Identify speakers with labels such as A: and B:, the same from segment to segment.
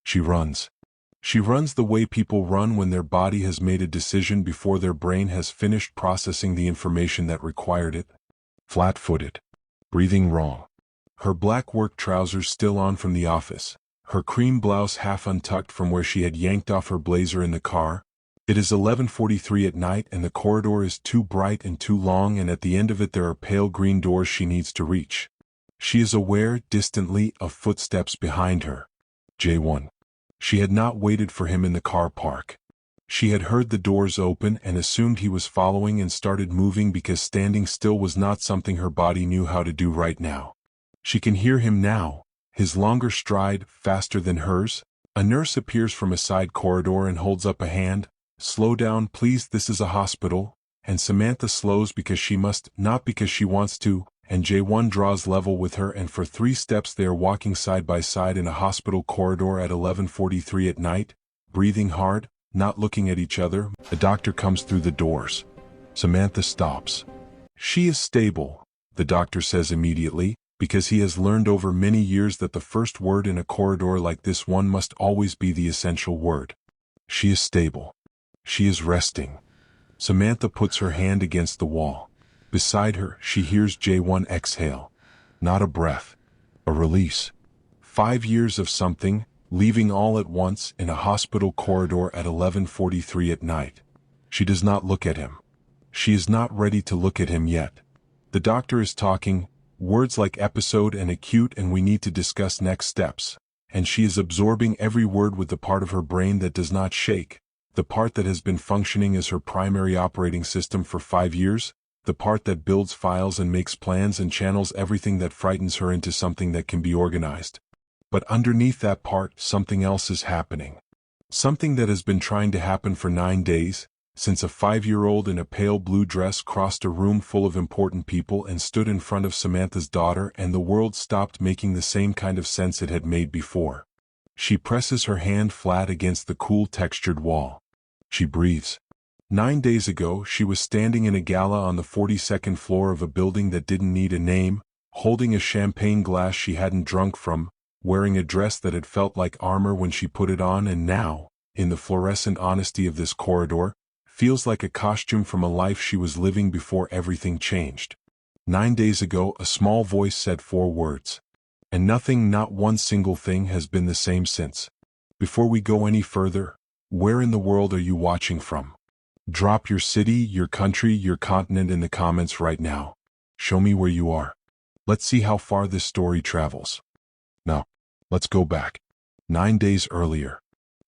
A: She runs. She runs the way people run when their body has made a decision before their brain has finished processing the information that required it. Flat-footed. Breathing wrong. Her black work trousers still on from the office. Her cream blouse half untucked from where she had yanked off her blazer in the car. It is 11:43 at night and the corridor is too bright and too long, and at the end of it there are pale green doors she needs to reach. She is aware, distantly, of footsteps behind her. J1. She had not waited for him in the car park. She had heard the doors open and assumed he was following and started moving because standing still was not something her body knew how to do right now. She can hear him now, his longer stride, faster than hers. A nurse appears from a side corridor and holds up a hand. Slow down, please, this is a hospital. And Samantha slows because she must, not because she wants to, and J1 draws level with her, and for 3 steps they are walking side by side in a hospital corridor at 11:43 at night, breathing hard, not looking at each other. A doctor comes through the doors. Samantha stops. She is stable, the doctor says immediately, because he has learned over many years that the first word in a corridor like this one must always be the essential word. She is stable. She is resting. Samantha puts her hand against the wall. Beside her, she hears J1 exhale. Not a breath. A release. 5 years of something, leaving all at once in a hospital corridor at 11:43 at night. She does not look at him. She is not ready to look at him yet. The doctor is talking, words like episode and acute and we need to discuss next steps. And she is absorbing every word with the part of her brain that does not shake, the part that has been functioning as her primary operating system for 5 years, the part that builds files and makes plans and channels everything that frightens her into something that can be organized. But underneath that part, something else is happening. Something that has been trying to happen for 9 days, since a 5-year-old in a pale blue dress crossed a room full of important people and stood in front of Samantha's daughter, and the world stopped making the same kind of sense it had made before. She presses her hand flat against the cool textured wall. She breathes. 9 days ago, she was standing in a gala on the 42nd floor of a building that didn't need a name, holding a champagne glass she hadn't drunk from, wearing a dress that had felt like armor when she put it on, and now, in the fluorescent honesty of this corridor, feels like a costume from a life she was living before everything changed. 9 days ago, a small voice said 4 words. And nothing, not one single thing, has been the same since. Before we go any further, where in the world are you watching from? Drop your city, your country, your continent in the comments right now. Show me where you are. Let's see how far this story travels. Now, let's go back. 9 days earlier.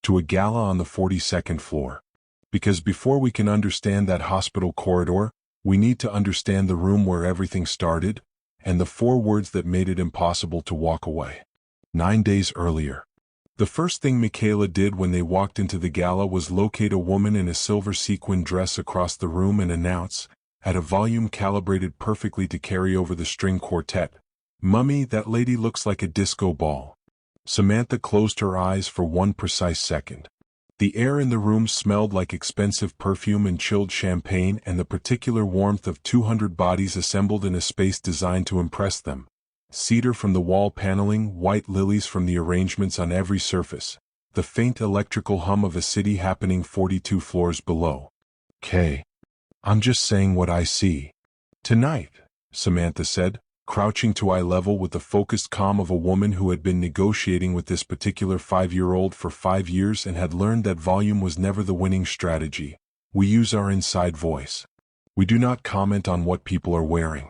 A: To a gala on the 42nd floor. Because before we can understand that hospital corridor, we need to understand the room where everything started, and the 4 words that made it impossible to walk away. 9 days earlier. The first thing Michaela did when they walked into the gala was locate a woman in a silver sequin dress across the room and announce, at a volume calibrated perfectly to carry over the string quartet, "Mummy, that lady looks like a disco ball." Samantha closed her eyes for 1 precise second. The air in the room smelled like expensive perfume and chilled champagne and the particular warmth of 200 bodies assembled in a space designed to impress them. Cedar from the wall paneling, white lilies from the arrangements on every surface, the faint electrical hum of a city happening 42 floors below. "Kay. I'm just saying what I see." "Tonight," Samantha said, crouching to eye level with the focused calm of a woman who had been negotiating with this particular 5-year-old for 5 years and had learned that volume was never the winning strategy. "We use our inside voice. We do not comment on what people are wearing.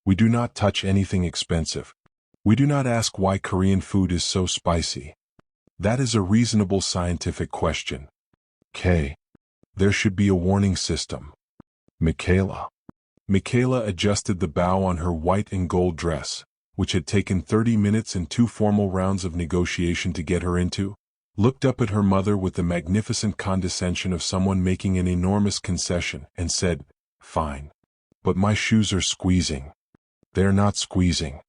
A: We do not touch anything expensive. We do not ask why Korean food is so spicy. That is a reasonable scientific question. Kay. There should be a warning system." Michaela. Michaela adjusted the bow on her white and gold dress, which had taken 30 minutes and 2 formal rounds of negotiation to get her into, looked up at her mother with the magnificent condescension of someone making an enormous concession, and said, "Fine. But my shoes are squeezing." "They're not squeezing.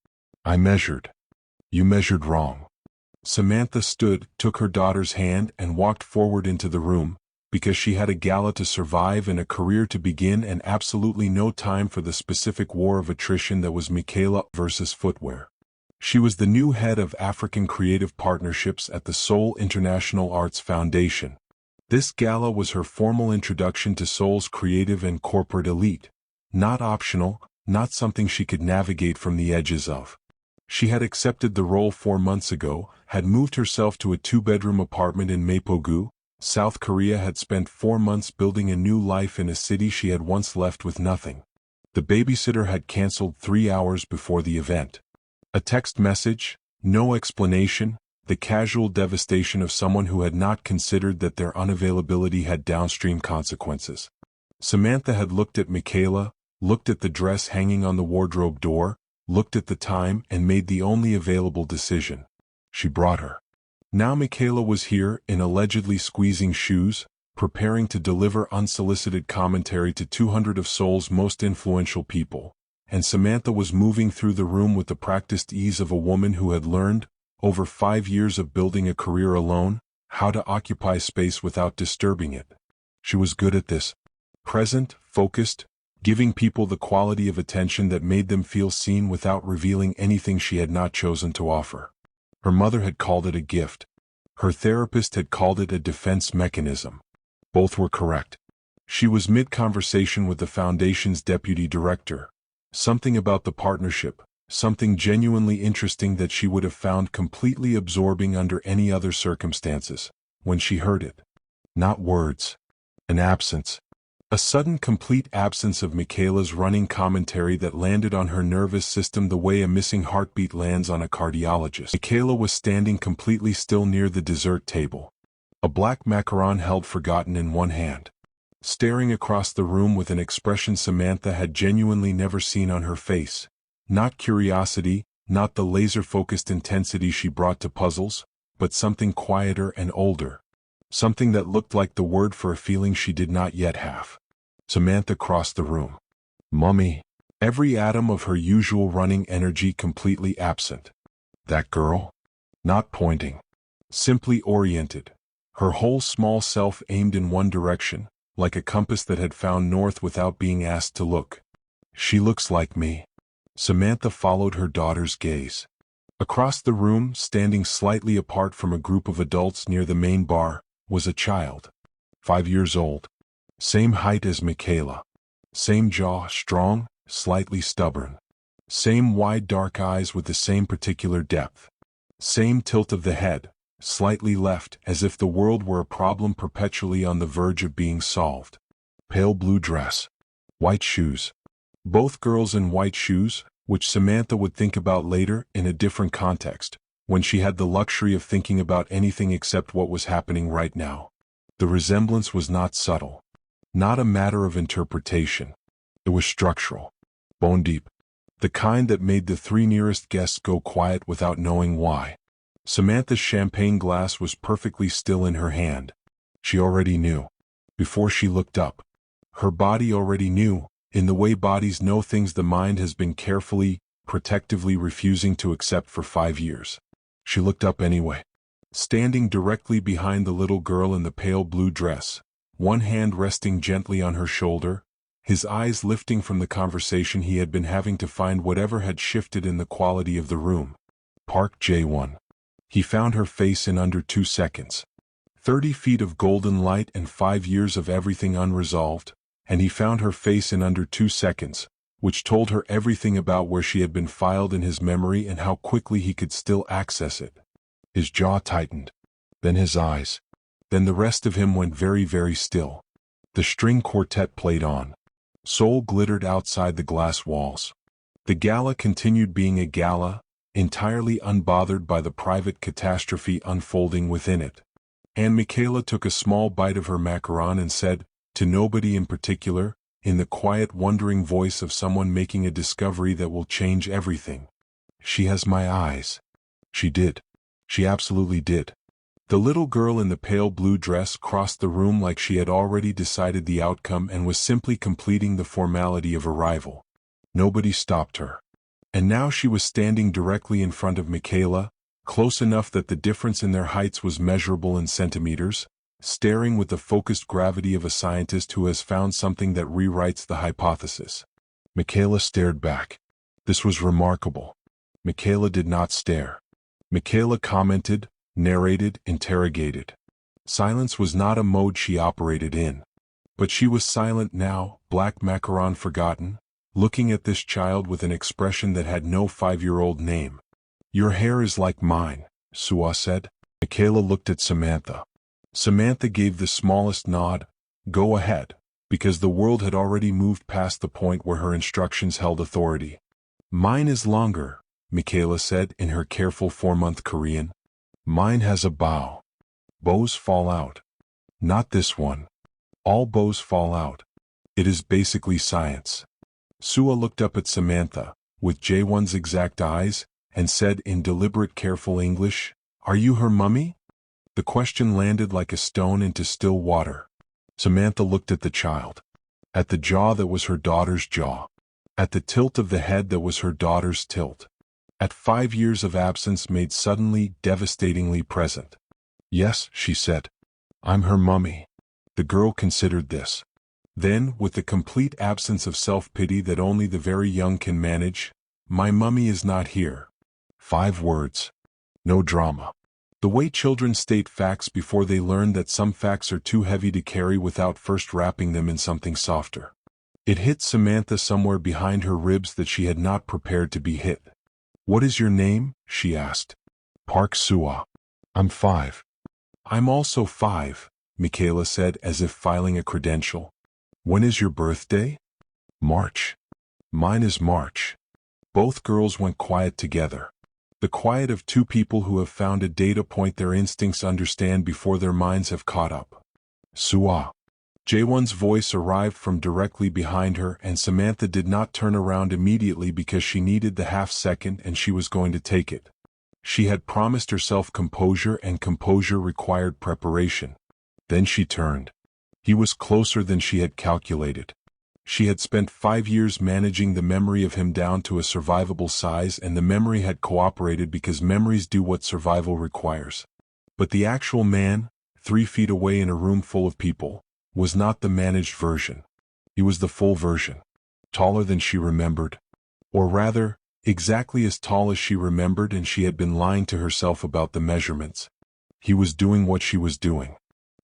A: I measured." "You measured wrong." Samantha stood, took her daughter's hand, and walked forward into the room, because she had a gala to survive and a career to begin and absolutely no time for the specific war of attrition that was Michaela versus footwear. She was the new head of African Creative Partnerships at the Seoul International Arts Foundation. This gala was her formal introduction to Seoul's creative and corporate elite. Not optional, not something she could navigate from the edges of. She had accepted the role 4 months ago, had moved herself to a 2-bedroom apartment in Mapogu, South Korea, had spent 4 months building a new life in a city she had once left with nothing. The babysitter had canceled 3 hours before the event. A text message, no explanation, the casual devastation of someone who had not considered that their unavailability had downstream consequences. Samantha had looked at Michaela, looked at the dress hanging on the wardrobe door, looked at the time, and made the only available decision. She brought her. Now Michaela was here, in allegedly squeezing shoes, preparing to deliver unsolicited commentary to 200 of Seoul's most influential people, and Samantha was moving through the room with the practiced ease of a woman who had learned, over 5 years of building a career alone, how to occupy space without disturbing it. She was good at this. Present, focused, giving people the quality of attention that made them feel seen without revealing anything she had not chosen to offer. Her mother had called it a gift. Her therapist had called it a defense mechanism. Both were correct. She was mid-conversation with the foundation's deputy director. Something about the partnership, something genuinely interesting that she would have found completely absorbing under any other circumstances, when she heard it. Not words. An absence. A sudden complete absence of Michaela's running commentary that landed on her nervous system the way a missing heartbeat lands on a cardiologist. Michaela was standing completely still near the dessert table. A black macaron held forgotten in one hand. Staring across the room with an expression Samantha had genuinely never seen on her face. Not curiosity, not the laser-focused intensity she brought to puzzles, but something quieter and older. Something that looked like the word for a feeling she did not yet have. Samantha crossed the room. Mummy. Every atom of her usual running energy completely absent. That girl? Not pointing. Simply oriented. Her whole small self aimed in one direction, like a compass that had found north without being asked to look. She looks like me. Samantha followed her daughter's gaze. Across the room, standing slightly apart from a group of adults near the main bar, was a child. 5 years old. Same height as Michaela. Same jaw, strong, slightly stubborn. Same wide dark eyes with the same particular depth. Same tilt of the head, slightly left, as if the world were a problem perpetually on the verge of being solved. Pale blue dress. White shoes. Both girls in white shoes, which Samantha would think about later in a different context, when she had the luxury of thinking about anything except what was happening right now. The resemblance was not subtle. Not a matter of interpretation. It was structural. Bone deep. The kind that made the 3 nearest guests go quiet without knowing why. Samantha's champagne glass was perfectly still in her hand. She already knew. Before she looked up. Her body already knew, in the way bodies know things the mind has been carefully, protectively refusing to accept for 5 years. She looked up anyway. Standing directly behind the little girl in the pale blue dress, one hand resting gently on her shoulder, his eyes lifting from the conversation he had been having to find whatever had shifted in the quality of the room. Park J1. He found her face in under 2 seconds. 30 feet of golden light and 5 years of everything unresolved, and he found her face in under 2 seconds, which told her everything about where she had been filed in his memory and how quickly he could still access it. His jaw tightened. Then his eyes. Then the rest of him went very, very still. The string quartet played on. Soul glittered outside the glass walls. The gala continued being a gala, entirely unbothered by the private catastrophe unfolding within it. And Michaela took a small bite of her macaron and said, to nobody in particular, in the quiet wondering voice of someone making a discovery that will change everything. She has my eyes. She did. She absolutely did. The little girl in the pale blue dress crossed the room like she had already decided the outcome and was simply completing the formality of arrival. Nobody stopped her. And now she was standing directly in front of Michaela, close enough that the difference in their heights was measurable in centimeters, staring with the focused gravity of a scientist who has found something that rewrites the hypothesis. Michaela stared back. This was remarkable. Michaela did not stare. Michaela commented, narrated, interrogated. Silence was not a mode she operated in. But she was silent now, black macaron forgotten, looking at this child with an expression that had no 5-year-old name. Your hair is like mine, Sua said. Michaela looked at Samantha. Samantha gave the smallest nod, go ahead, because the world had already moved past the point where her instructions held authority. Mine is longer, Michaela said in her careful 4-month Korean. Mine has a bow. Bows fall out. Not this one. All bows fall out. It is basically science. Sua looked up at Samantha, with Jaewon's exact eyes, and said in deliberate careful English, are you her mummy? The question landed like a stone into still water. Samantha looked at the child. At the jaw that was her daughter's jaw. At the tilt of the head that was her daughter's tilt. At 5 years of absence made suddenly, devastatingly present. Yes, she said. I'm her mummy. The girl considered this. Then, with the complete absence of self-pity that only the very young can manage, my mummy is not here. 5 words. No drama. The way children state facts before they learn that some facts are too heavy to carry without first wrapping them in something softer. It hit Samantha somewhere behind her ribs that she had not prepared to be hit. What is your name? She asked. Park Sua. I'm 5. I'm also 5, Michaela said as if filing a credential. When is your birthday? March. Mine is March. Both girls went quiet together. The quiet of 2 people who have found a data point their instincts understand before their minds have caught up. Sua. Jaewon's voice arrived from directly behind her, and Samantha did not turn around immediately because she needed the half-second and she was going to take it. She had promised herself composure, and composure required preparation. Then she turned. He was closer than she had calculated. She had spent 5 years managing the memory of him down to a survivable size, and the memory had cooperated because memories do what survival requires. But the actual man, 3 feet away in a room full of people, was not the managed version. He was the full version. Taller than she remembered. Or rather, exactly as tall as she remembered, and she had been lying to herself about the measurements. He was doing what she was doing.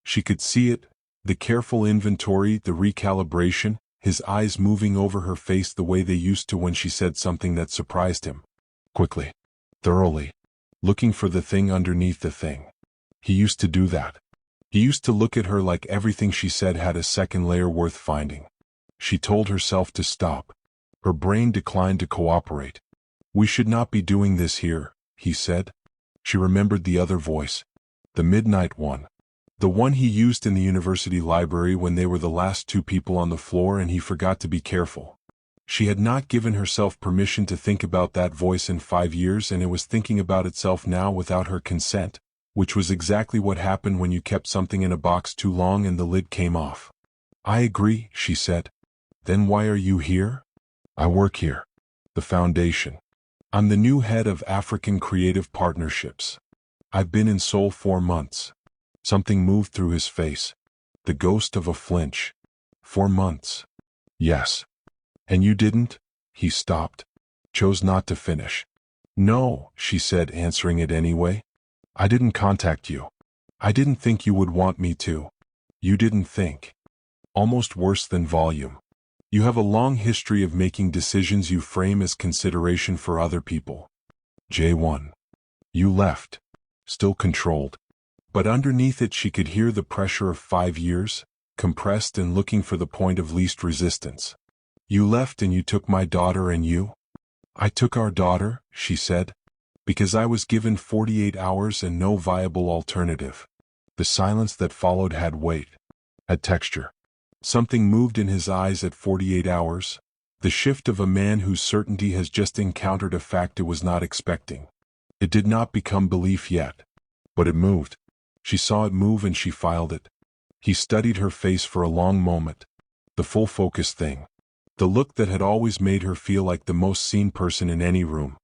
A: She could see it, the careful inventory, the recalibration, his eyes moving over her face the way they used to when she said something that surprised him. Quickly. Thoroughly. Looking for the thing underneath the thing. He used to do that. He used to look at her like everything she said had a second layer worth finding. She told herself to stop. Her brain declined to cooperate. We should not be doing this here, he said. She remembered the other voice. The midnight one. The one he used in the university library when they were the last 2 people on the floor and he forgot to be careful. She had not given herself permission to think about that voice in 5 years, and it was thinking about itself now without her consent, which was exactly what happened when you kept something in a box too long and the lid came off. I agree, she said. Then why are you here? I work here. The foundation. I'm the new head of African Creative Partnerships. I've been in Seoul 4 months. Something moved through his face. The ghost of a flinch. 4 months. Yes. And you didn't? He stopped. Chose not to finish. No, she said, answering it anyway. I didn't contact you. I didn't think you would want me to. You didn't think. Almost worse than volume. You have a long history of making decisions you frame as consideration for other people. J1. You left. Still controlled. But underneath it she could hear the pressure of 5 years, compressed and looking for the point of least resistance. You left and you took my daughter and you? I took our daughter, she said, because I was given 48 hours and no viable alternative. The silence that followed had weight, had texture. Something moved in his eyes at 48 hours, the shift of a man whose certainty has just encountered a fact it was not expecting. It did not become belief yet, but it moved. She saw it move and she filed it. He studied her face for a long moment. The full focus thing. The look that had always made her feel like the most seen person in any room.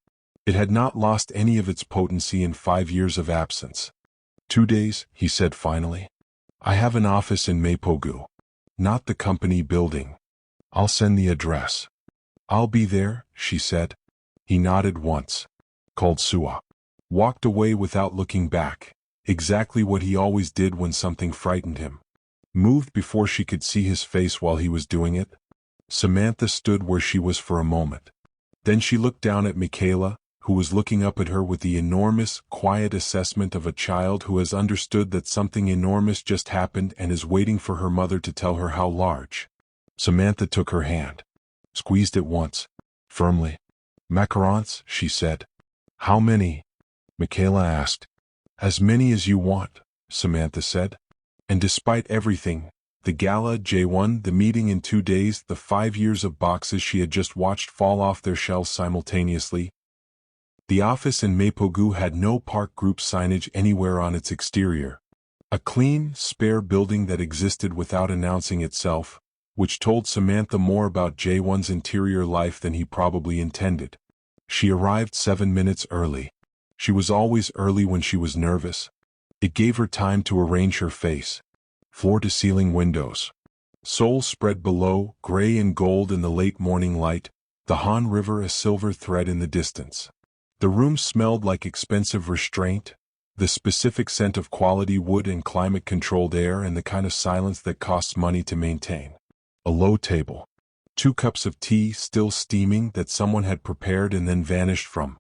A: It had not lost any of its potency in 5 years of absence. 2 days, he said finally. I have an office in Mapogu. Not the company building. I'll send the address. I'll be there, she said. He nodded once. called Suwa. Walked away without looking back, exactly what he always did when something frightened him. Moved before she could see his face while he was doing it. Samantha stood where she was for a moment. Then she looked down at Michaela, who was looking up at her with the enormous, quiet assessment of a child who has understood that something enormous just happened and is waiting for her mother to tell her how large. Samantha took her hand, squeezed it once, firmly. "Macarons," she said. "How many?" Michaela asked. "As many as you want," Samantha said. And despite everything, the gala, J1, the meeting in 2 days, the 5 years of boxes she had just watched fall off their shelves simultaneously. The office in Mapogu had no park group signage anywhere on its exterior. A clean, spare building that existed without announcing itself, which told Samantha more about J1's interior life than he probably intended. She arrived 7 minutes early. She was always early when she was nervous. It gave her time to arrange her face. Floor-to-ceiling windows. Seoul spread below, gray and gold in the late morning light, the Han River a silver thread in the distance. The room smelled like expensive restraint, the specific scent of quality wood and climate-controlled air and the kind of silence that costs money to maintain. A low table. 2 cups of tea still steaming that someone had prepared and then vanished from.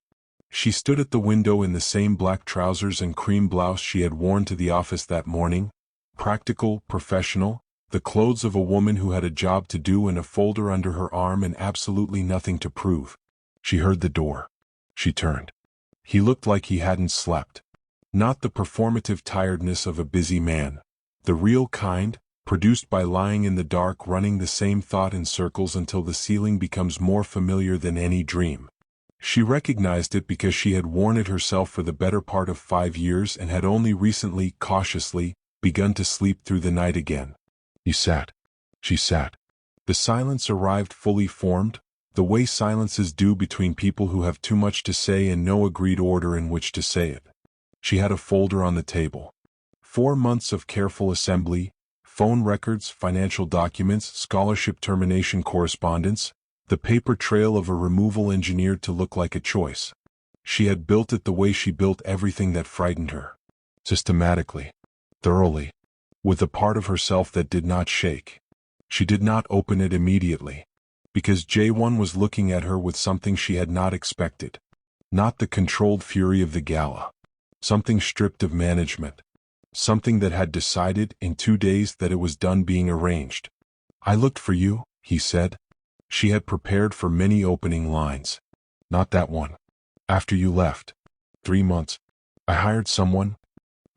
A: She stood at the window in the same black trousers and cream blouse she had worn to the office that morning, practical, professional, the clothes of a woman who had a job to do and a folder under her arm and absolutely nothing to prove. She heard the door. She turned. He looked like he hadn't slept. Not the performative tiredness of a busy man. The real kind, produced by lying in the dark running the same thought in circles until the ceiling becomes more familiar than any dream. She recognized it because she had worn it herself for the better part of 5 years and had only recently, cautiously, begun to sleep through the night again. He sat. She sat. The silence arrived fully formed, the way silences do between people who have too much to say and no agreed order in which to say it. She had a folder on the table. 4 months of careful assembly, phone records, financial documents, scholarship termination correspondence, the paper trail of a removal engineered to look like a choice. She had built it the way she built everything that frightened her. Systematically. Thoroughly. With a part of herself that did not shake. She did not open it immediately. Because J1 was looking at her with something she had not expected. Not the controlled fury of the gala. Something stripped of management. Something that had decided in 2 days that it was done being arranged. "I looked for you," he said. She had prepared for many opening lines. "Not that one. After you left. 3 months. I hired someone.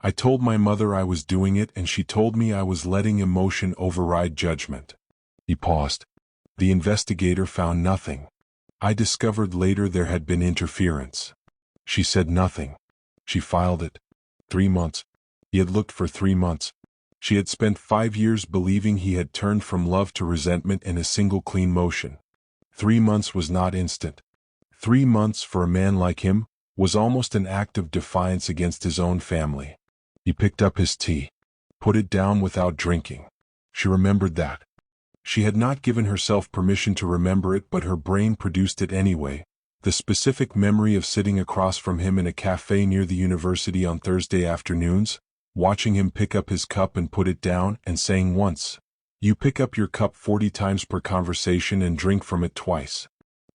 A: I told my mother I was doing it and she told me I was letting emotion override judgment." He paused. "The investigator found nothing. I discovered later there had been interference." She said nothing. She filed it. 3 months. He had looked for 3 months. She had spent 5 years believing he had turned from love to resentment in a single clean motion. 3 months was not instant. 3 months for a man like him was almost an act of defiance against his own family. He picked up his tea. Put it down without drinking. She remembered that. She had not given herself permission to remember it, but her brain produced it anyway. The specific memory of sitting across from him in a cafe near the university on Thursday afternoons, watching him pick up his cup and put it down, and saying once, "You pick up your cup 40 times per conversation and drink from it twice."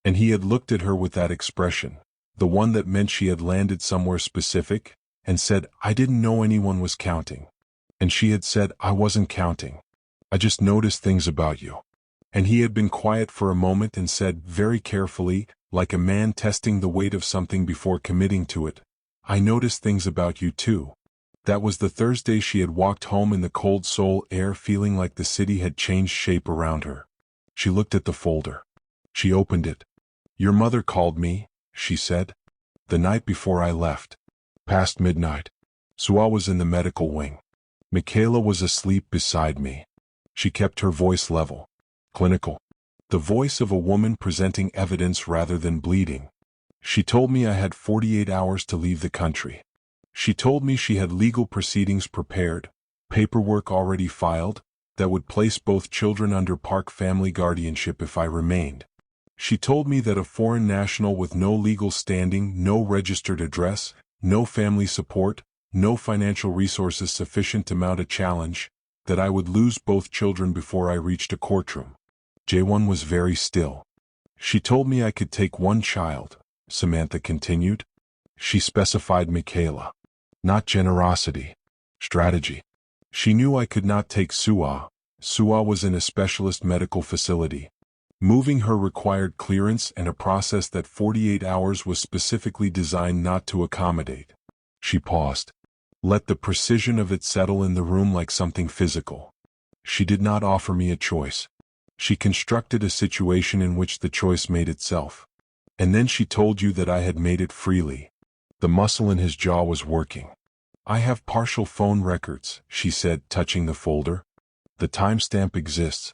A: And he had looked at her with that expression, the one that meant she had landed somewhere specific, and said, "I didn't know anyone was counting." And she had said, "I wasn't counting. I just noticed things about you." And he had been quiet for a moment and said, very carefully, like a man testing the weight of something before committing to it, "I noticed things about you too." That was the Thursday she had walked home in the cold Seoul air feeling like the city had changed shape around her. She looked at the folder. She opened it. "Your mother called me," she said. "The night before I left. Past midnight. Suwa was in the medical wing. Michaela was asleep beside me." She kept her voice level. Clinical. The voice of a woman presenting evidence rather than bleeding. "She told me I had 48 hours to leave the country. She told me she had legal proceedings prepared, paperwork already filed, that would place both children under Park family guardianship if I remained. She told me that a foreign national with no legal standing, no registered address, no family support, no financial resources sufficient to mount a challenge, that I would lose both children before I reached a courtroom. J1 was very still. She told me I could take one child, Samantha continued. She specified Michaela. Not generosity. Strategy. She knew I could not take Su'a. Su'a was in a specialist medical facility. Moving her required clearance and a process that 48 hours was specifically designed not to accommodate. She paused. Let the precision of it settle in the room like something physical. She did not offer me a choice. She constructed a situation in which the choice made itself. And then she told you that I had made it freely. The muscle in his jaw was working. I have partial phone records, she said, touching the folder. The timestamp exists.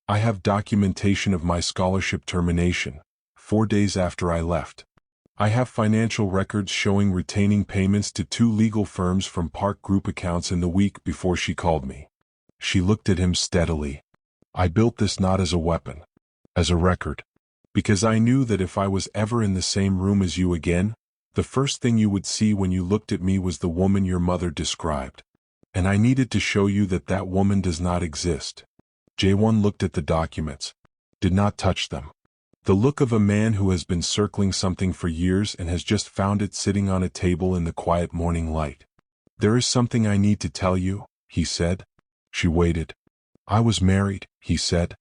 A: I have documentation of my scholarship termination, 4 days after I left. I have financial records showing retaining payments to 2 legal firms from Park Group accounts in the week before she called me. She looked at him steadily. I built this not as a weapon, as a record, because I knew that if I was ever in the same room as you again, the first thing you would see when you looked at me was the woman your mother described. And I needed to show you that that woman does not exist. J1 looked at the documents, did not touch them. The look of a man who has been circling something for years and has just found it sitting on a table in the quiet morning light. There is something I need to tell you, he said. She waited. I was married, he said.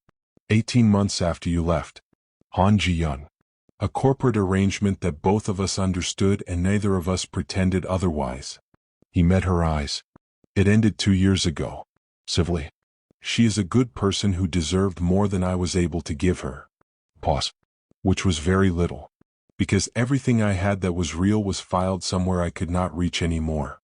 A: 18 months after you left. Han Ji-yun. A corporate arrangement that both of us understood and neither of us pretended otherwise. He met her eyes. It ended 2 years ago. Civilly. She is a good person who deserved more than I was able to give her. Pause. Which was very little. Because everything I had that was real was filed somewhere I could not reach anymore.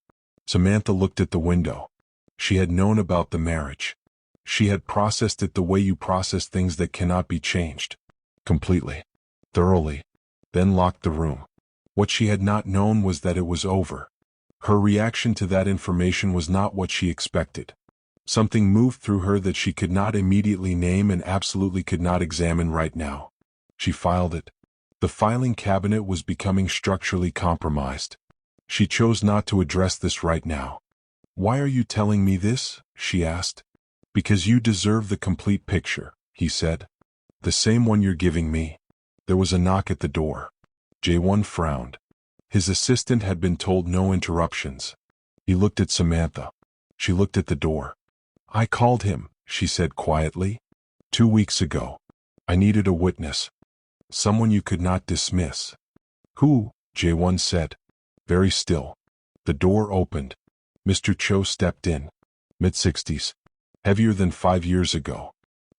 A: Samantha looked at the window. She had known about the marriage. She had processed it the way you process things that cannot be changed. Completely. Thoroughly. Then locked the room. What she had not known was that it was over. Her reaction to that information was not what she expected. Something moved through her that she could not immediately name and absolutely could not examine right now. She filed it. The filing cabinet was becoming structurally compromised. She chose not to address this right now. Why are you telling me this? She asked. Because you deserve the complete picture, he said. The same one you're giving me. There was a knock at the door. J1 frowned. His assistant had been told no interruptions. He looked at Samantha. She looked at the door. I called him, she said quietly. 2 weeks ago. I needed a witness. Someone you could not dismiss. Who? J1 said. Very still. The door opened. Mr. Cho stepped in. Mid-60s. Heavier than 5 years ago.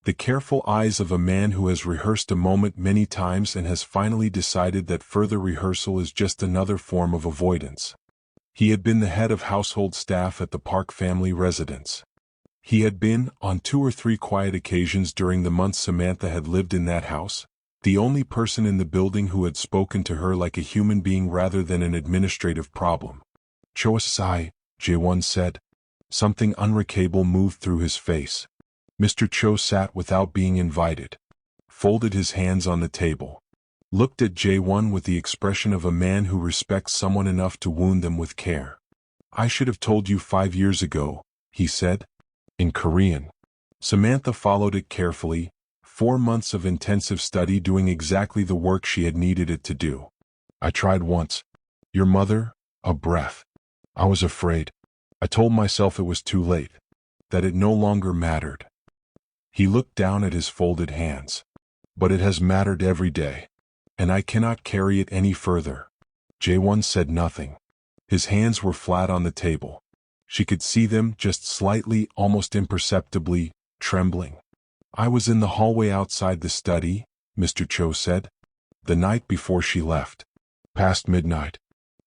A: The careful eyes of a man who has rehearsed a moment many times and has finally decided that further rehearsal is just another form of avoidance. He had been the head of household staff at the Park family residence. He had been, on 2 or 3 quiet occasions during the months Samantha had lived in that house, the only person in the building who had spoken to her like a human being rather than an administrative problem. Cho-sai, J1 said. Something unremarkable moved through his face. Mr. Cho sat without being invited. Folded his hands on the table. Looked at J1 with the expression of a man who respects someone enough to wound them with care. I should have told you 5 years ago, he said. In Korean. Samantha followed it carefully. 4 months of intensive study doing exactly the work she had needed it to do. I tried once. Your mother? A breath. I was afraid. I told myself it was too late. That it no longer mattered. He looked down at his folded hands. But it has mattered every day. And I cannot carry it any further. J1 said nothing. His hands were flat on the table. She could see them just slightly, almost imperceptibly, trembling. I was in the hallway outside the study, Mr. Cho said. The night before she left. Past midnight.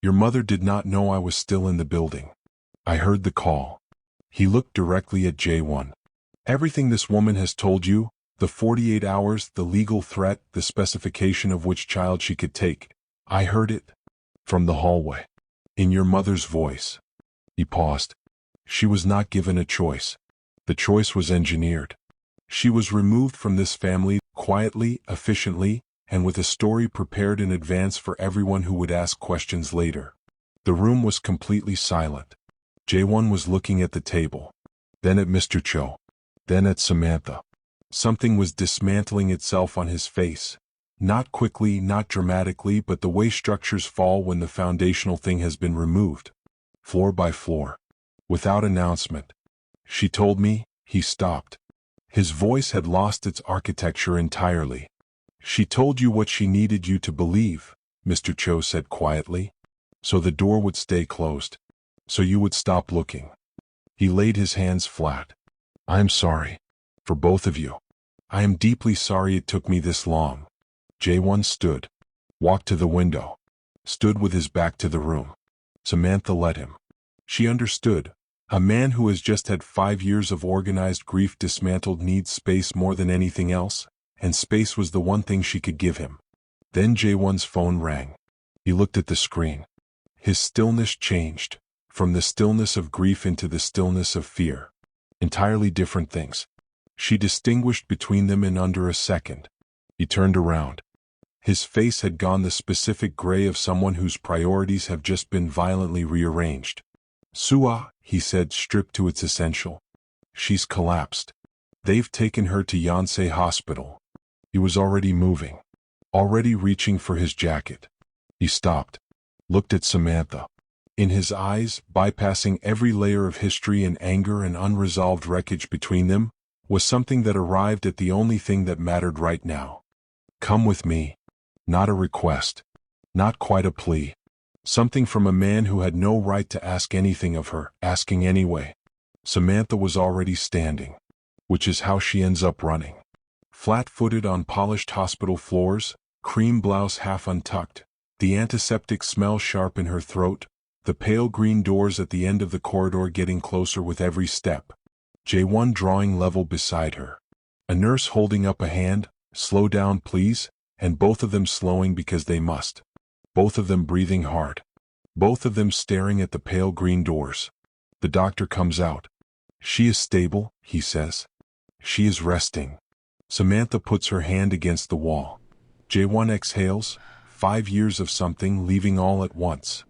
A: Your mother did not know I was still in the building. I heard the call. He looked directly at J1. Everything this woman has told you, the 48 hours, the legal threat, the specification of which child she could take. I heard it. From the hallway. In your mother's voice. He paused. She was not given a choice. The choice was engineered. She was removed from this family, quietly, efficiently, and with a story prepared in advance for everyone who would ask questions later. The room was completely silent. Jae-won was looking at the table, then at Mr. Cho, then at Samantha. Something was dismantling itself on his face. Not quickly, not dramatically, but the way structures fall when the foundational thing has been removed. Floor by floor. Without announcement. She told me, he stopped. His voice had lost its architecture entirely. She told you what she needed you to believe, Mr. Cho said quietly. So the door would stay closed. So you would stop looking. He laid his hands flat. I am sorry. For both of you. I am deeply sorry it took me this long. Jae-won stood. Walked to the window. Stood with his back to the room. Samantha let him. She understood. A man who has just had 5 years of organized grief dismantled needs space more than anything else, and space was the one thing she could give him. Then Jae-won's phone rang. He looked at the screen. His stillness changed, from the stillness of grief into the stillness of fear. Entirely different things. She distinguished between them in under a second. He turned around. His face had gone the specific gray of someone whose priorities have just been violently rearranged. Sua, he said, stripped to its essential. She's collapsed. They've taken her to Yonsei Hospital. He was already moving. Already reaching for his jacket. He stopped. Looked at Samantha. In his eyes, bypassing every layer of history and anger and unresolved wreckage between them, was something that arrived at the only thing that mattered right now. Come with me. Not a request. Not quite a plea. Something from a man who had no right to ask anything of her, asking anyway. Samantha was already standing. Which is how she ends up running. Flat-footed on polished hospital floors, cream blouse half untucked, the antiseptic smell sharp in her throat, the pale green doors at the end of the corridor getting closer with every step. Jae-won drawing level beside her. A nurse holding up a hand, slow down please, and both of them slowing because they must. Both of them breathing hard. Both of them staring at the pale green doors. The doctor comes out. She is stable, he says. She is resting. Samantha puts her hand against the wall. Jae-won exhales, 5 years of something leaving all at once.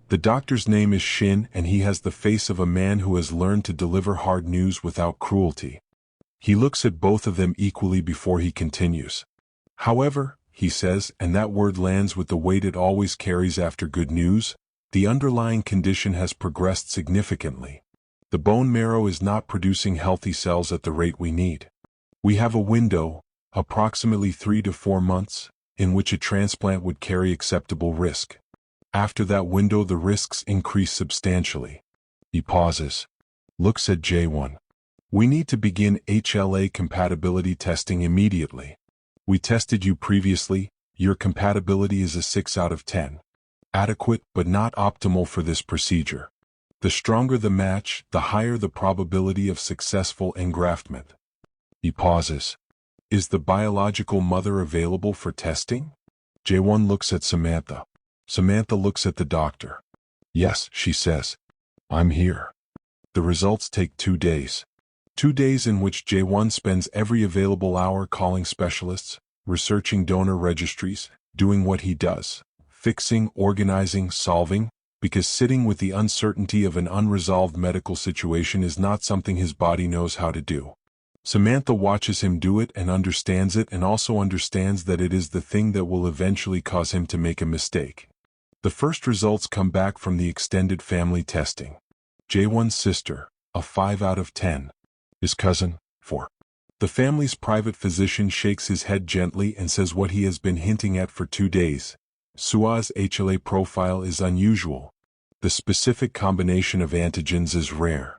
A: The doctor's name is Shin, and he has the face of a man who has learned to deliver hard news without cruelty. He looks at both of them equally before he continues. However, he says, and that word lands with the weight it always carries after good news, the underlying condition has progressed significantly. The bone marrow is not producing healthy cells at the rate we need. We have a window, approximately 3 to 4 months, in which a transplant would carry acceptable risk. After that window the risks increase substantially. He pauses. Looks at Jae-won. We need to begin HLA compatibility testing immediately. We tested you previously, your compatibility is a 6 out of 10. Adequate but not optimal for this procedure. The stronger the match, the higher the probability of successful engraftment. He pauses. Is the biological mother available for testing? Jae-won looks at Samantha. Samantha looks at the doctor. Yes, she says. I'm here. The results take 2 days. 2 days in which Jae-won spends every available hour calling specialists, researching donor registries, doing what he does, fixing, organizing, solving, because sitting with the uncertainty of an unresolved medical situation is not something his body knows how to do. Samantha watches him do it and understands it, and also understands that it is the thing that will eventually cause him to make a mistake. The first results come back from the extended family testing. Jae-won's sister, a 5 out of 10. His cousin, 4. The family's private physician shakes his head gently and says what he has been hinting at for 2 days. Sua's HLA profile is unusual. The specific combination of antigens is rare.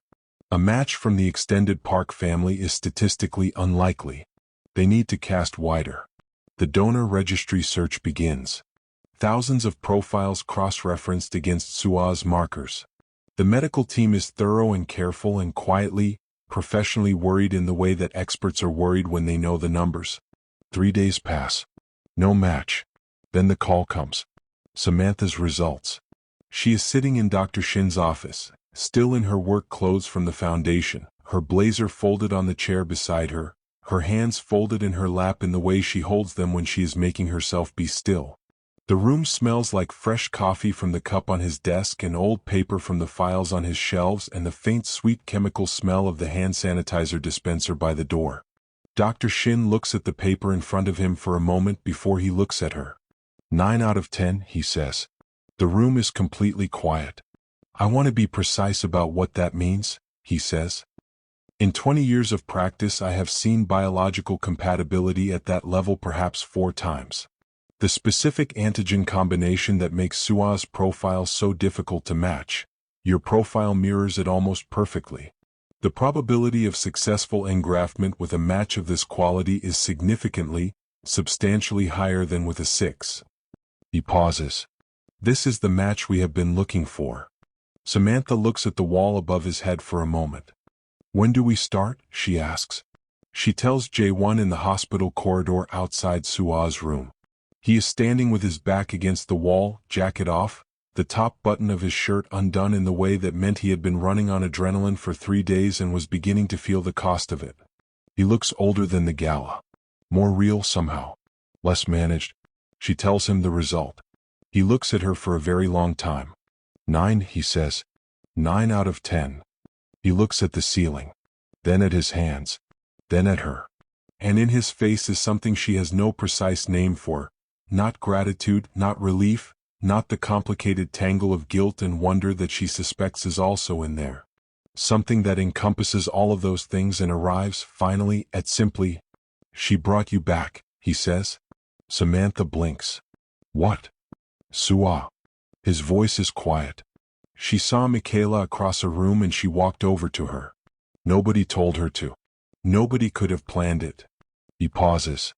A: A match from the extended Park family is statistically unlikely. They need to cast wider. The donor registry search begins. Thousands of profiles cross-referenced against Sua's markers. The medical team is thorough and careful and quietly, professionally worried in the way that experts are worried when they know the numbers. 3 days pass. No match. Then the call comes. Samantha's results. She is sitting in Dr. Shin's office, still in her work clothes from the foundation, her blazer folded on the chair beside her, her hands folded in her lap in the way she holds them when she is making herself be still. The room smells like fresh coffee from the cup on his desk and old paper from the files on his shelves and the faint sweet chemical smell of the hand sanitizer dispenser by the door. Dr. Shin looks at the paper in front of him for a moment before he looks at her. 9 out of 10, he says. The room is completely quiet. I want to be precise about what that means, he says. In 20 years of practice, I have seen biological compatibility at that level perhaps 4 times. The specific antigen combination that makes Sua's profile so difficult to match. Your profile mirrors it almost perfectly. The probability of successful engraftment with a match of this quality is significantly, substantially higher than with a 6. He pauses. This is the match we have been looking for. Samantha looks at the wall above his head for a moment. When do we start? She asks. She tells Jae-won in the hospital corridor outside Sua's room. He is standing with his back against the wall, jacket off, the top button of his shirt undone in the way that meant he had been running on adrenaline for 3 days and was beginning to feel the cost of it. He looks older than the gala. More real somehow. Less managed. She tells him the result. He looks at her for a very long time. 9, he says. 9 out of 10. He looks at the ceiling. Then at his hands. Then at her. And in his face is something she has no precise name for. Not gratitude, not relief, not the complicated tangle of guilt and wonder that she suspects is also in there. Something that encompasses all of those things and arrives, finally, at simply, "She brought you back," he says. Samantha blinks. What? Sua. His voice is quiet. She saw Michaela across a room and she walked over to her. Nobody told her to. Nobody could have planned it. He pauses.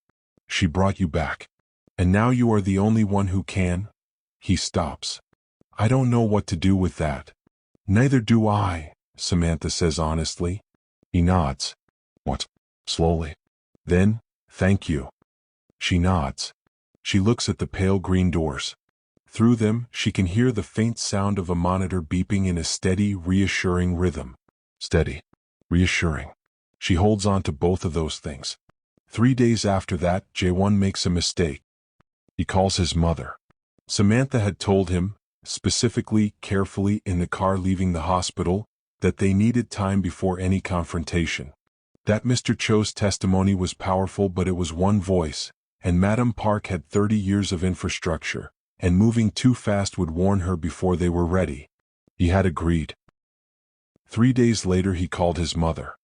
A: She brought you back. And now you are the only one who can? He stops. I don't know what to do with that. Neither do I, Samantha says honestly. He nods. What? Slowly. Then, thank you. She nods. She looks at the pale green doors. Through them, she can hear the faint sound of a monitor beeping in a steady, reassuring rhythm. Steady. Reassuring. She holds on to both of those things. 3 days after that, Jae-won makes a mistake. He calls his mother. Samantha had told him, specifically, carefully, in the car leaving the hospital, that they needed time before any confrontation. That Mr. Cho's testimony was powerful, but it was one voice, and Madam Park had 30 years of infrastructure, and moving too fast would warn her before they were ready. He had agreed. 3 days later he called his mother.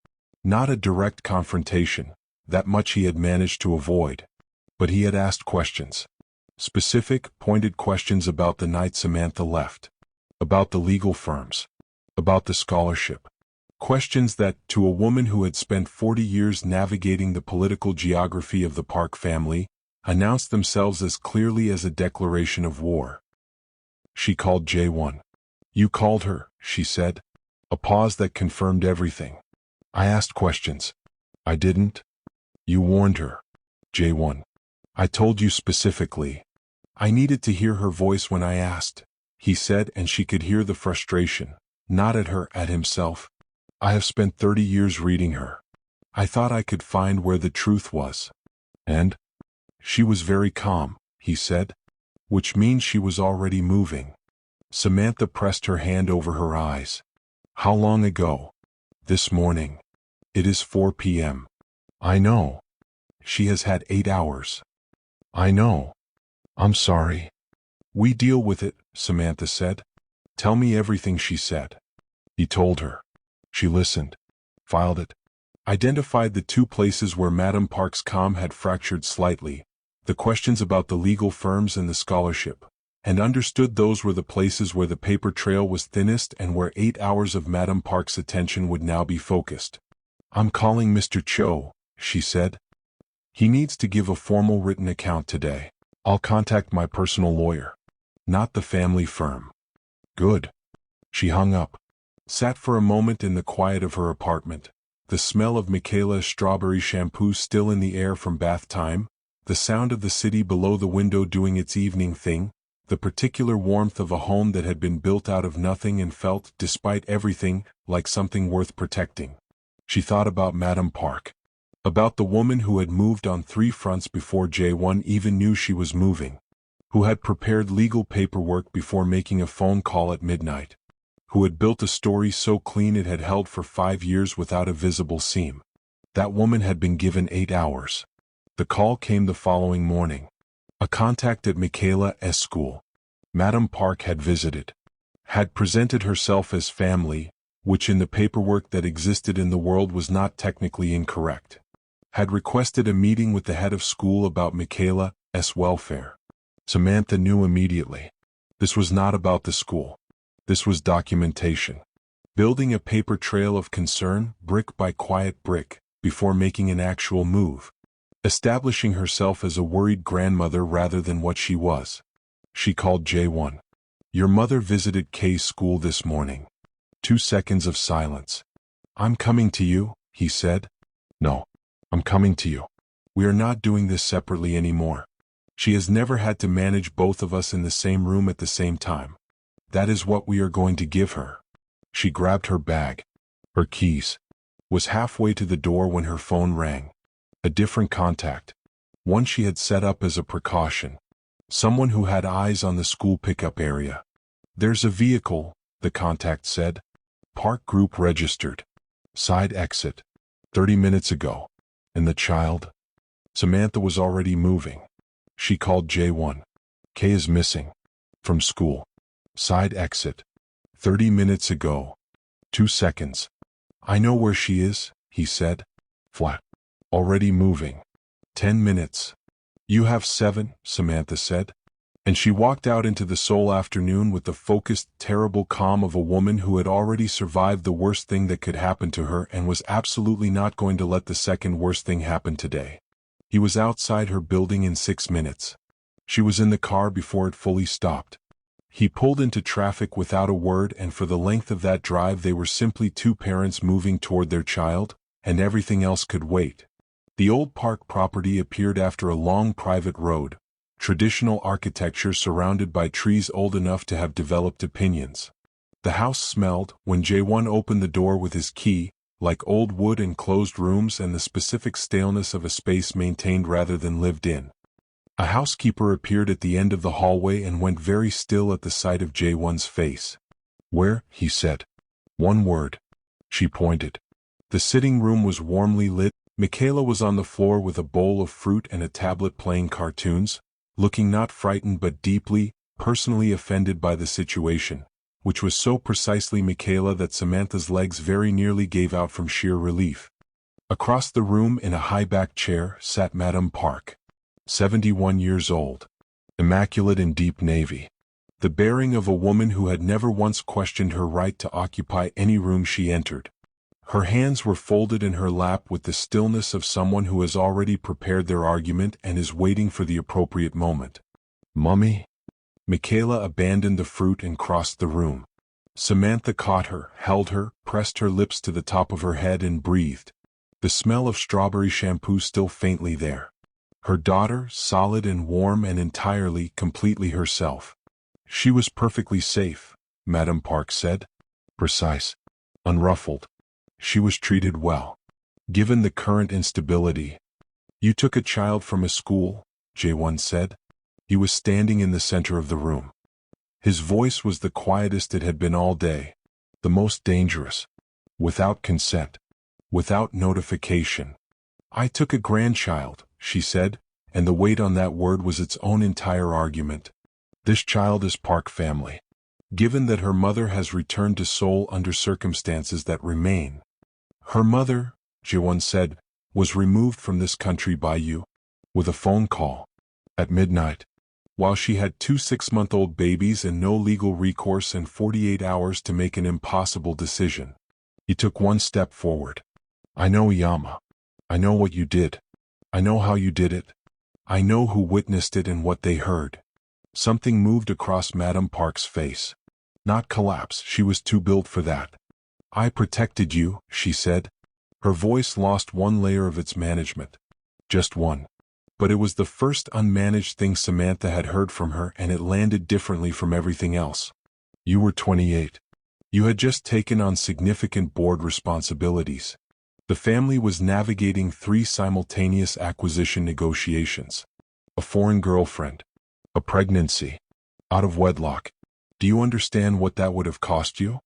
A: Not a direct confrontation, that much he had managed to avoid. But he had asked questions. Specific, pointed questions about the night Samantha left. About the legal firms. About the scholarship. Questions that, to a woman who had spent 40 years navigating the political geography of the Park family, announced themselves as clearly as a declaration of war. She called Jae-won. You called her, she said. A pause that confirmed everything. I asked questions. I didn't. You warned her. Jae-won. I told you specifically. I needed to hear her voice when I asked, he said, and she could hear the frustration, not at her, at himself. I have spent 30 years reading her. I thought I could find where the truth was. And? She was very calm, he said. Which means she was already moving. Samantha pressed her hand over her eyes. How long ago? This morning. It is 4 p.m. I know. She has had 8 hours. I know. I'm sorry. We deal with it, Samantha said. Tell me everything, she said. He told her. She listened. Filed it. Identified the 2 places where Madam Park's comm had fractured slightly, the questions about the legal firms and the scholarship, and understood those were the places where the paper trail was thinnest and where 8 hours of Madam Park's attention would now be focused. I'm calling Mr. Cho, she said. He needs to give a formal written account today. I'll contact my personal lawyer. Not the family firm. Good. She hung up. Sat for a moment in the quiet of her apartment, the smell of Michaela's strawberry shampoo still in the air from bath time, the sound of the city below the window doing its evening thing, the particular warmth of a home that had been built out of nothing and felt, despite everything, like something worth protecting. She thought about Madam Park. About the woman who had moved on 3 fronts before J1 even knew she was moving. Who had prepared legal paperwork before making a phone call at midnight. Who had built a story so clean it had held for 5 years without a visible seam. That woman had been given 8 hours. The call came the following morning. A contact at Michaela's school. Madame Park had visited. Had presented herself as family, which in the paperwork that existed in the world was not technically incorrect. Had requested a meeting with the head of school about Michaela's welfare. Samantha knew immediately. This was not about the school. This was documentation. Building a paper trail of concern, brick by quiet brick, before making an actual move. Establishing herself as a worried grandmother rather than what she was. She called J1. Your mother visited K's school this morning. 2 seconds of silence. I'm coming to you, he said. No. I'm coming to you. We are not doing this separately anymore. She has never had to manage both of us in the same room at the same time. That is what we are going to give her. She grabbed her bag. Her keys. Was halfway to the door when her phone rang. A different contact. One she had set up as a precaution. Someone who had eyes on the school pickup area. There's a vehicle, the contact said. Park group registered. Side exit. 30 minutes ago. And the child? Samantha was already moving. She called J1. K is missing. From school. Side exit. 30 minutes ago. 2 seconds. I know where she is, he said. Flat. Already moving. 10 minutes. You have 7, Samantha said. And she walked out into the sole afternoon with the focused, terrible calm of a woman who had already survived the worst thing that could happen to her and was absolutely not going to let the second worst thing happen today. He was outside her building in 6 minutes. She was in the car before it fully stopped. He pulled into traffic without a word, and for the length of that drive they were simply 2 parents moving toward their child, and everything else could wait. The old park property appeared after a long private road. Traditional architecture surrounded by trees old enough to have developed opinions. The house smelled, when J1 opened the door with his key, like old wood and closed rooms and the specific staleness of a space maintained rather than lived in. A housekeeper appeared at the end of the hallway and went very still at the sight of J1's face. Where? He said. 1 word. She pointed. The sitting room was warmly lit. Michaela was on the floor with a bowl of fruit and a tablet playing cartoons, looking not frightened but deeply, personally offended by the situation, which was so precisely Michaela that Samantha's legs very nearly gave out from sheer relief. Across the room in a high-backed chair sat Madame Park, 71 years old, immaculate in deep navy. The bearing of a woman who had never once questioned her right to occupy any room she entered. Her hands were folded in her lap with the stillness of someone who has already prepared their argument and is waiting for the appropriate moment. Mummy? Michaela abandoned the fruit and crossed the room. Samantha caught her, held her, pressed her lips to the top of her head and breathed. The smell of strawberry shampoo still faintly there. Her daughter, solid and warm and entirely, completely herself. She was perfectly safe, Madame Park said. Precise. Unruffled. She was treated well. Given the current instability. You took a child from a school, J1 said. He was standing in the center of the room. His voice was the quietest it had been all day. The most dangerous. Without consent. Without notification. I took a grandchild, she said, and the weight on that word was its own entire argument. This child is Park family. Given that her mother has returned to Seoul under circumstances that remain. Her mother, Jiwon said, was removed from this country by you, with a phone call, at midnight, while she had 2 6-month-old babies and no legal recourse and 48 hours to make an impossible decision. He took 1 step forward. I know Yama. I know what you did. I know how you did it. I know who witnessed it and what they heard. Something moved across Madame Park's face. Not collapse, she was too built for that. I protected you, she said. Her voice lost 1 layer of its management. Just 1. But it was the first unmanaged thing Samantha had heard from her, and it landed differently from everything else. You were 28. You had just taken on significant board responsibilities. The family was navigating 3 simultaneous acquisition negotiations. A foreign girlfriend. A pregnancy. Out of wedlock. Do you understand what that would have cost you?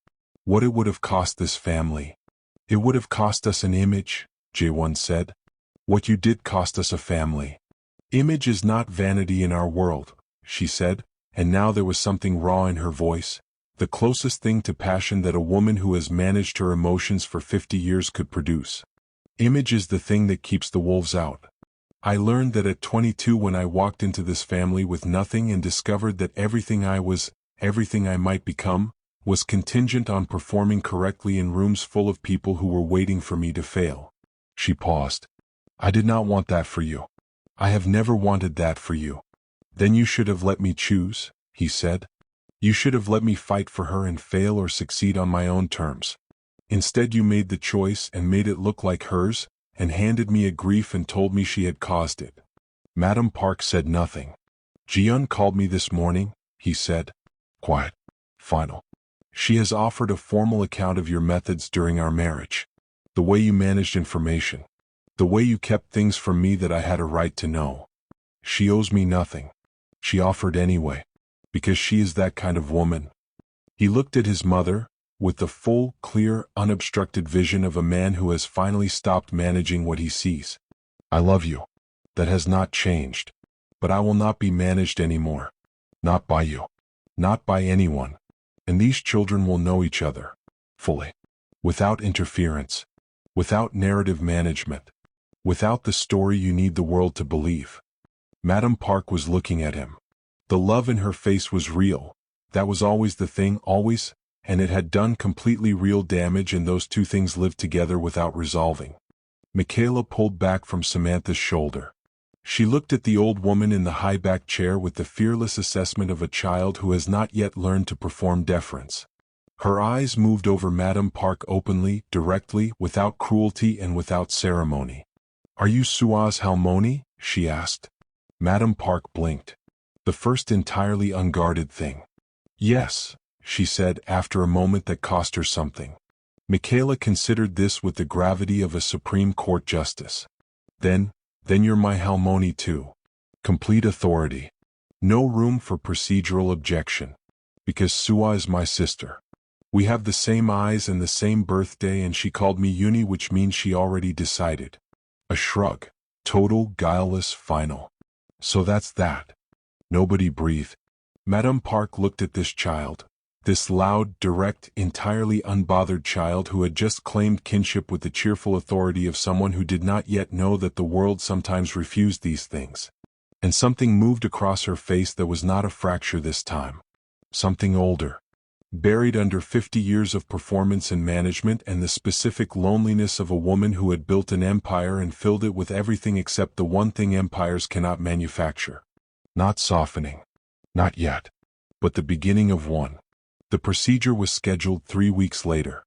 A: What it would have cost this family? It would have cost us an image, Jae-won said. What you did cost us a family. Image is not vanity in our world, she said, and now there was something raw in her voice, the closest thing to passion that a woman who has managed her emotions for 50 years could produce. Image is the thing that keeps the wolves out. I learned that at 22 when I walked into this family with nothing and discovered that everything I was, everything I might become, was contingent on performing correctly in rooms full of people who were waiting for me to fail. She paused. I did not want that for you. I have never wanted that for you. Then you should have let me choose, he said. You should have let me fight for her and fail or succeed on my own terms. Instead you made the choice and made it look like hers, and handed me a grief and told me she had caused it. Madam Park said nothing. Ji-yeon called me this morning, he said. Quiet. Final. She has offered a formal account of your methods during our marriage. The way you managed information. The way you kept things from me that I had a right to know. She owes me nothing. She offered anyway. Because she is that kind of woman. He looked at his mother, with the full, clear, unobstructed vision of a man who has finally stopped managing what he sees. I love you. That has not changed. But I will not be managed anymore. Not by you. Not by anyone. And these children will know each other. Fully. Without interference. Without narrative management. Without the story you need the world to believe. Madam Park was looking at him. The love in her face was real. That was always the thing, always, and it had done completely real damage, and those two things lived together without resolving. Michaela pulled back from Samantha's shoulder. She looked at the old woman in the high-backed chair with the fearless assessment of a child who has not yet learned to perform deference. Her eyes moved over Madam Park openly, directly, without cruelty and without ceremony. Are you Sua's Halmoni? She asked. Madam Park blinked. The first entirely unguarded thing. Yes, she said after a moment that cost her something. Michaela considered this with the gravity of a Supreme Court justice. Then you're my Halmoni too. Complete authority. No room for procedural objection. Because Sua is my sister. We have the same eyes and the same birthday, and she called me Uni, which means she already decided. A shrug. Total, guileless, final. So that's that. Nobody breathed. Madame Park looked at this child. This loud, direct, entirely unbothered child who had just claimed kinship with the cheerful authority of someone who did not yet know that the world sometimes refused these things. And something moved across her face that was not a fracture this time. Something older. Buried under 50 years of performance and management and the specific loneliness of a woman who had built an empire and filled it with everything except the one thing empires cannot manufacture. Not softening. Not yet. But the beginning of one. The procedure was scheduled 3 weeks later.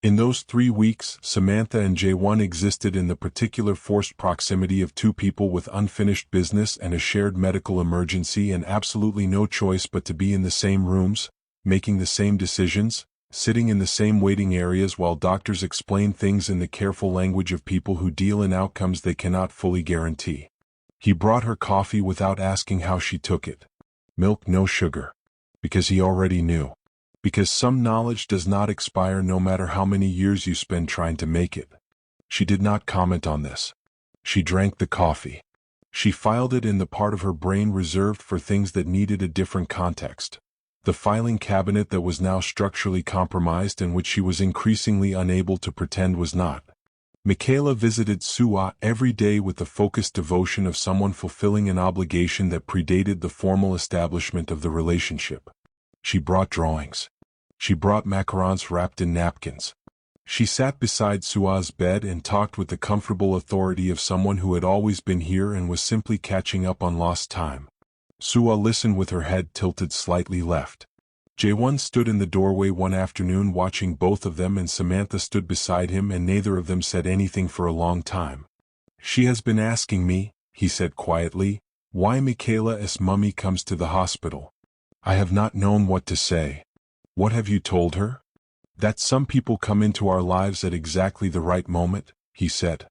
A: In those 3 weeks, Samantha and Jae-won existed in the particular forced proximity of two people with unfinished business and a shared medical emergency and absolutely no choice but to be in the same rooms, making the same decisions, sitting in the same waiting areas while doctors explain things in the careful language of people who deal in outcomes they cannot fully guarantee. He brought her coffee without asking how she took it. Milk, no sugar. Because he already knew. Because some knowledge does not expire no matter how many years you spend trying to make it. She did not comment on this. She drank the coffee. She filed it in the part of her brain reserved for things that needed a different context. The filing cabinet that was now structurally compromised and which she was increasingly unable to pretend was not. Michaela visited Sua every day with the focused devotion of someone fulfilling an obligation that predated the formal establishment of the relationship. She brought drawings. She brought macarons wrapped in napkins. She sat beside Sua's bed and talked with the comfortable authority of someone who had always been here and was simply catching up on lost time. Sua listened with her head tilted slightly left. Jae-won stood in the doorway one afternoon watching both of them, and Samantha stood beside him, and neither of them said anything for a long time. She has been asking me, he said quietly, why Michaela's mummy comes to the hospital. I have not known what to say. What have you told her? That some people come into our lives at exactly the right moment, he said.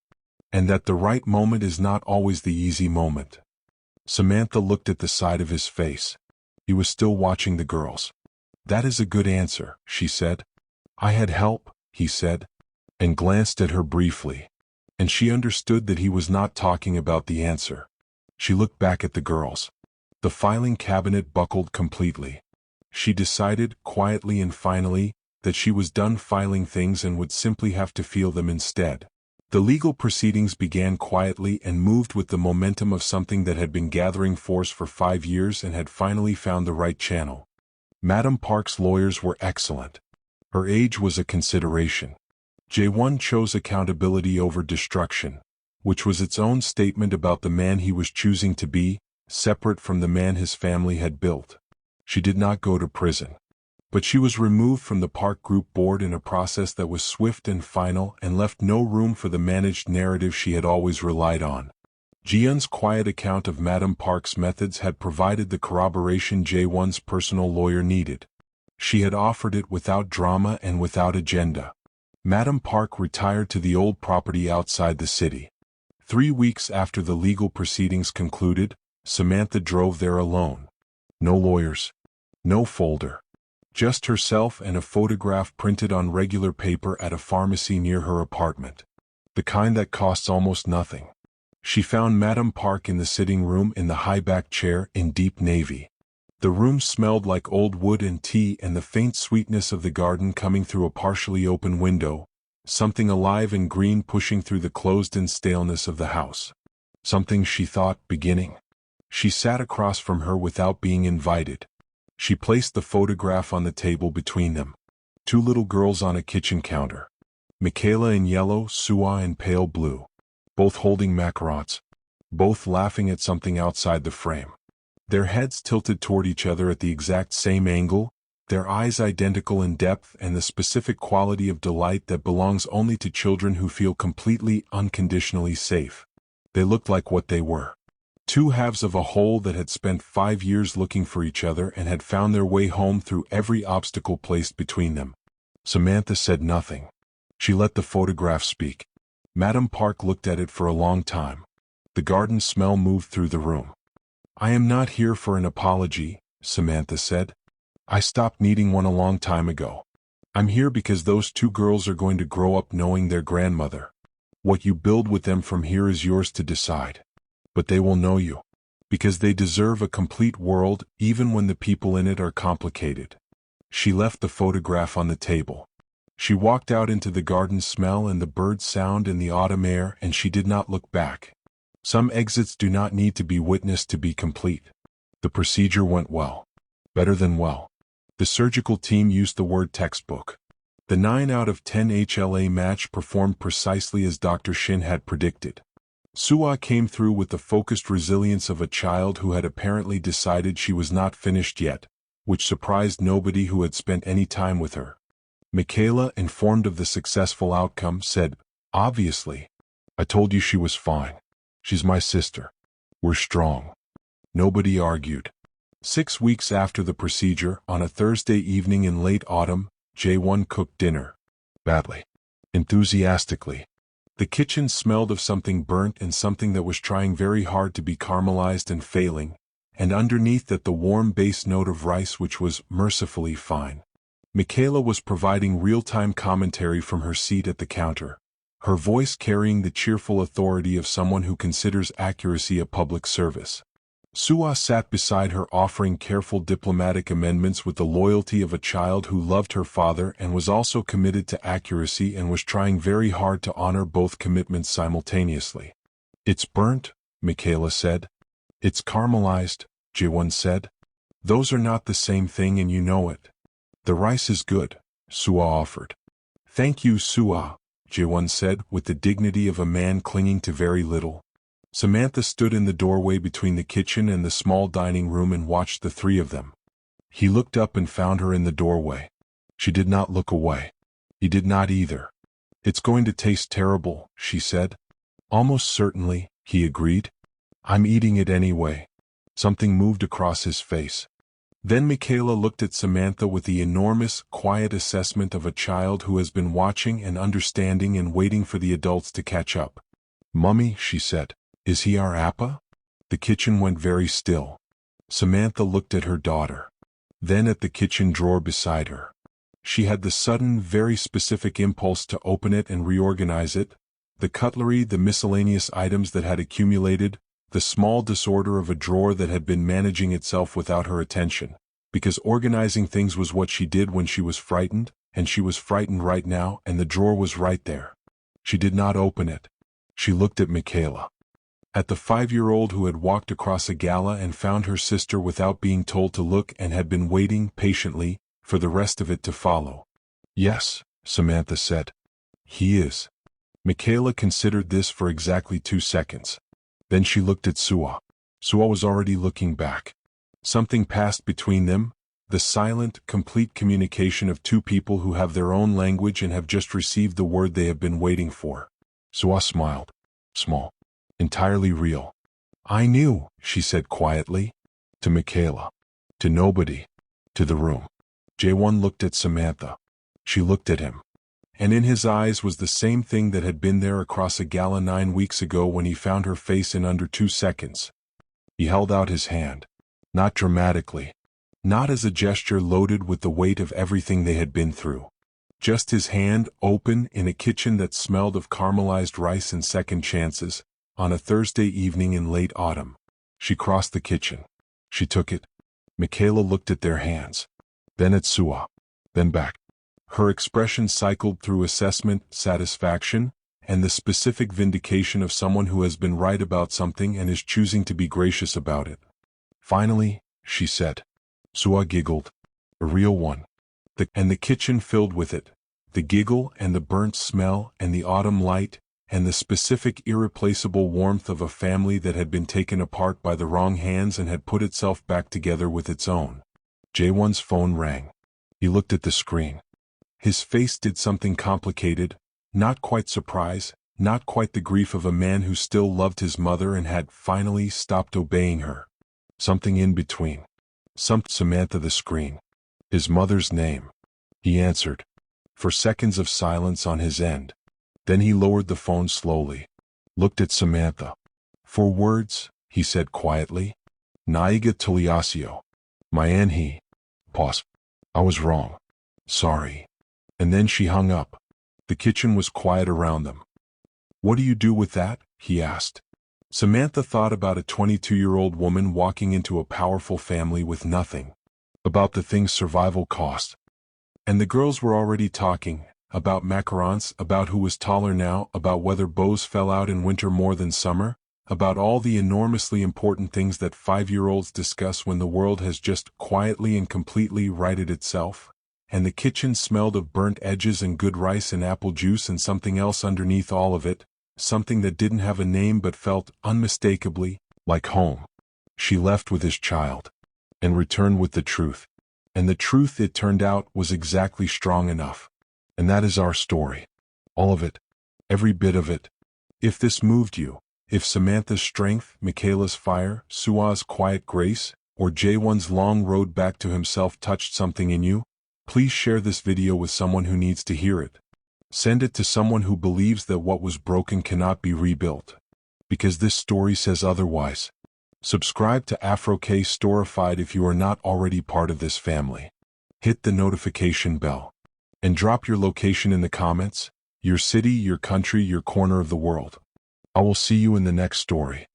A: And that the right moment is not always the easy moment. Samantha looked at the side of his face. He was still watching the girls. That is a good answer, she said. I had help, he said, and glanced at her briefly. And she understood that he was not talking about the answer. She looked back at the girls. The filing cabinet buckled completely. She decided, quietly and finally, that she was done filing things and would simply have to feel them instead. The legal proceedings began quietly and moved with the momentum of something that had been gathering force for 5 years and had finally found the right channel. Madam Park's lawyers were excellent. Her age was a consideration. Jae-won chose accountability over destruction, which was its own statement about the man he was choosing to be, separate from the man his family had built. She did not go to prison. But she was removed from the Park Group board in a process that was swift and final and left no room for the managed narrative she had always relied on. Ji-eun's quiet account of Madam Park's methods had provided the corroboration Jae-won's personal lawyer needed. She had offered it without drama and without agenda. Madam Park retired to the old property outside the city. 3 weeks after the legal proceedings concluded, Samantha drove there alone. No lawyers. No folder. Just herself and a photograph printed on regular paper at a pharmacy near her apartment. The kind that costs almost nothing. She found Madam Park in the sitting room in the high-back chair in deep navy. The room smelled like old wood and tea and the faint sweetness of the garden coming through a partially open window, something alive and green pushing through the closed-in staleness of the house. Something, she thought, beginning. She sat across from her without being invited. She placed the photograph on the table between them. 2 little girls on a kitchen counter. Michaela in yellow, Sua in pale blue. Both holding macarons. Both laughing at something outside the frame. Their heads tilted toward each other at the exact same angle, their eyes identical in depth and the specific quality of delight that belongs only to children who feel completely, unconditionally safe. They looked like what they were. 2 halves of a whole that had spent 5 years looking for each other and had found their way home through every obstacle placed between them. Samantha said nothing. She let the photograph speak. Madam Park looked at it for a long time. The garden smell moved through the room. I am not here for an apology, Samantha said. I stopped needing one a long time ago. I'm here because those 2 girls are going to grow up knowing their grandmother. What you build with them from here is yours to decide. But they will know you. Because they deserve a complete world, even when the people in it are complicated. She left the photograph on the table. She walked out into the garden smell and the bird sound in the autumn air, and she did not look back. Some exits do not need to be witnessed to be complete. The procedure went well. Better than well. The surgical team used the word textbook. The 9 out of 10 HLA match performed precisely as Dr. Shin had predicted. Sua came through with the focused resilience of a child who had apparently decided she was not finished yet, which surprised nobody who had spent any time with her. Michaela, informed of the successful outcome, said, Obviously. I told you she was fine. She's my sister. We're strong. Nobody argued. 6 weeks after the procedure, on a Thursday evening in late autumn, Jae-won cooked dinner. Badly. Enthusiastically. The kitchen smelled of something burnt and something that was trying very hard to be caramelized and failing, and underneath that the warm base note of rice which was mercifully fine. Michaela was providing real-time commentary from her seat at the counter, her voice carrying the cheerful authority of someone who considers accuracy a public service. Sua sat beside her offering careful diplomatic amendments with the loyalty of a child who loved her father and was also committed to accuracy and was trying very hard to honor both commitments simultaneously. It's burnt, Michaela said. It's caramelized, Jae-won said. Those are not the same thing and you know it. The rice is good, Sua offered. Thank you, Sua, Jae-won said with the dignity of a man clinging to very little. Samantha stood in the doorway between the kitchen and the small dining room and watched the 3 of them. He looked up and found her in the doorway. She did not look away. He did not either. It's going to taste terrible, she said. Almost certainly, he agreed. I'm eating it anyway. Something moved across his face. Then Michaela looked at Samantha with the enormous, quiet assessment of a child who has been watching and understanding and waiting for the adults to catch up. "Mummy," she said, "is he our appa?" The kitchen went very still. Samantha looked at her daughter. Then at the kitchen drawer beside her. She had the sudden, very specific impulse to open it and reorganize it. The cutlery, the miscellaneous items that had accumulated, the small disorder of a drawer that had been managing itself without her attention. Because organizing things was what she did when she was frightened, and she was frightened right now, and the drawer was right there. She did not open it. She looked at Michaela. At the 5-year-old who had walked across a gala and found her sister without being told to look and had been waiting, patiently, for the rest of it to follow. "Yes," Samantha said. "He is." Michaela considered this for exactly 2 seconds. Then she looked at Sua. Sua was already looking back. Something passed between them, the silent, complete communication of two people who have their own language and have just received the word they have been waiting for. Sua smiled. Small. Entirely real. "I knew," she said quietly. To Michaela. To nobody. To the room. Jaewon looked at Samantha. She looked at him. And in his eyes was the same thing that had been there across a gala 9 weeks ago when he found her face in under 2 seconds. He held out his hand. Not dramatically. Not as a gesture loaded with the weight of everything they had been through. Just his hand, open, in a kitchen that smelled of caramelized rice and second chances, on a Thursday evening in late autumn. She crossed the kitchen. She took it. Michaela looked at their hands. Then at Sua. Then back. Her expression cycled through assessment, satisfaction, and the specific vindication of someone who has been right about something and is choosing to be gracious about it. "Finally," she said. Sua giggled. "A real one." And the kitchen filled with it. The giggle and the burnt smell and the autumn light and the specific irreplaceable warmth of a family that had been taken apart by the wrong hands and had put itself back together with its own. Jaewon's phone rang. He looked at the screen. His face did something complicated, not quite surprise, not quite the grief of a man who still loved his mother and had finally stopped obeying her. Something in between. Samantha the screen. His mother's name. He answered. For seconds of silence on his end. Then he lowered the phone slowly. Looked at Samantha. "For words," he said quietly. "Naiga Tuliasio. Mayan he." Pause. "I was wrong. Sorry." And then she hung up. The kitchen was quiet around them. "What do you do with that?" he asked. Samantha thought about a 22-year-old woman walking into a powerful family with nothing. About the things survival cost. And the girls were already talking, about macarons, about who was taller now, about whether bows fell out in winter more than summer, about all the enormously important things that 5-year-olds discuss when the world has just quietly and completely righted itself. And the kitchen smelled of burnt edges and good rice and apple juice and something else underneath all of it, something that didn't have a name but felt unmistakably like home. She left with his child. And returned with the truth. And the truth, it turned out, was exactly strong enough. And that is our story. All of it. Every bit of it. If this moved you, if Samantha's strength, Michaela's fire, Sua's quiet grace, or Jaewon's long road back to himself touched something in you, please share this video with someone who needs to hear it. Send it to someone who believes that what was broken cannot be rebuilt. Because this story says otherwise. Subscribe to AfroK Storified if you are not already part of this family. Hit the notification bell. And drop your location in the comments, your city, your country, your corner of the world. I will see you in the next story.